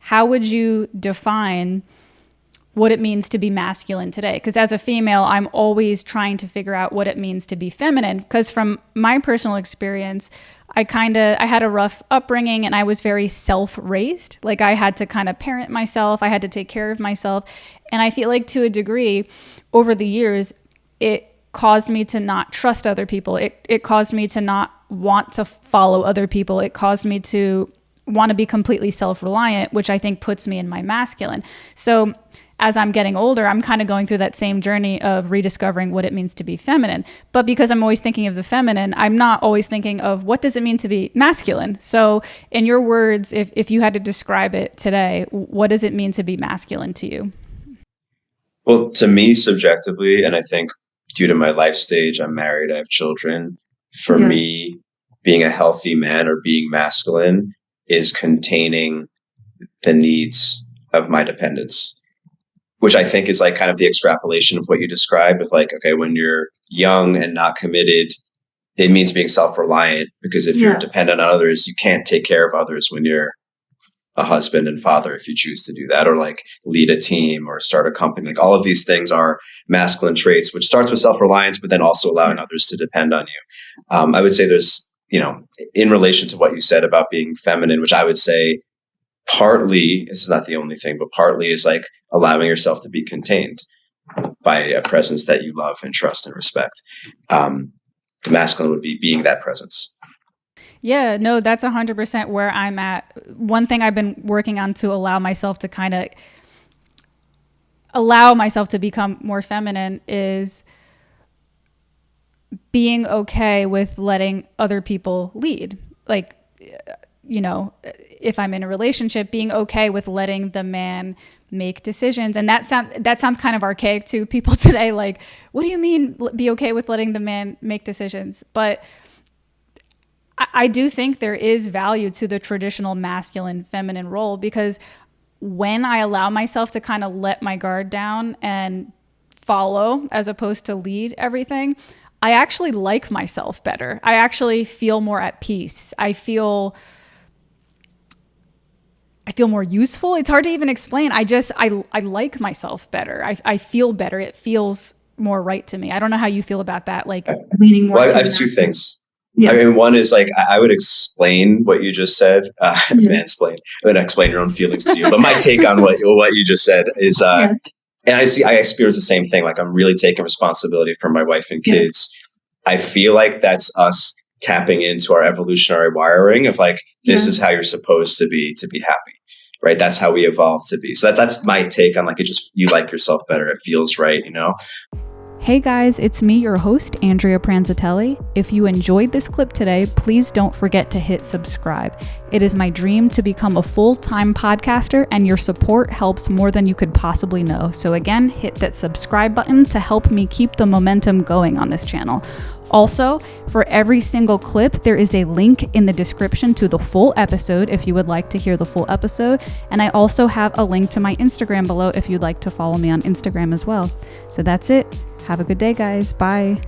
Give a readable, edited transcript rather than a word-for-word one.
how would you define what it means to be masculine today? Because as a female, I'm always trying to figure out what it means to be feminine. Because from my personal experience, I had a rough upbringing and I was very self-raised. Like I had to kind of parent myself. I had to take care of myself. And I feel like to a degree over the years, it caused me to not trust other people. It caused me to not want to follow other people. It caused me to want to be completely self-reliant, which I think puts me in my masculine. So as I'm getting older, I'm kind of going through that same journey of rediscovering what it means to be feminine. But because I'm always thinking of the feminine, I'm not always thinking of what does it mean to be masculine? So in your words, if you had to describe it today, what does it mean to be masculine to you? Well, to me, subjectively, and I think due to my life stage, I'm married, I have children. For me, being a healthy man or being masculine is containing the needs of my dependents, which I think is like kind of the extrapolation of what you described of like, okay, when you're young and not committed, it means being self-reliant, because if you're dependent on others, you can't take care of others when you're a husband and father, if you choose to do that, or like lead a team or start a company. Like all of these things are masculine traits, which starts with self-reliance, but then also allowing others to depend on you. I would say there's, in relation to what you said about being feminine, which I would say partly, this is not the only thing, but partly is like allowing yourself to be contained by a presence that you love and trust and respect. The masculine would be being that presence. Yeah, no, that's 100% where I'm at. One thing I've been working on to allow myself to become more feminine is being okay with letting other people lead. Like, if I'm in a relationship, being okay with letting the man make decisions. And that sounds kind of archaic to people today. Like, what do you mean be okay with letting the man make decisions? But I do think there is value to the traditional masculine feminine role, because when I allow myself to kind of let my guard down and follow as opposed to lead everything, I actually like myself better. I actually feel more at peace. I feel more useful. It's hard to even explain. I like myself better. I feel better. It feels more right to me. I don't know how you feel about that. Like leaning more. Well, I have two things. Yeah. I mean, one is like, I would explain what you just said, mansplain. I would explain your own feelings to you. But my take on what you just said is, and I experience the same thing. Like I'm really taking responsibility for my wife and kids. I feel like that's us tapping into our evolutionary wiring of like, this is how you're supposed to be happy, right? That's how we evolved to be. So that's my take on like, you like yourself better. It feels right, Hey guys, it's me, your host, Andrea Pranzatelli. If you enjoyed this clip today, please don't forget to hit subscribe. It is my dream to become a full-time podcaster, and your support helps more than you could possibly know. So again, hit that subscribe button to help me keep the momentum going on this channel. Also, for every single clip, there is a link in the description to the full episode if you would like to hear the full episode. And I also have a link to my Instagram below if you'd like to follow me on Instagram as well. So that's it. Have a good day, guys. Bye.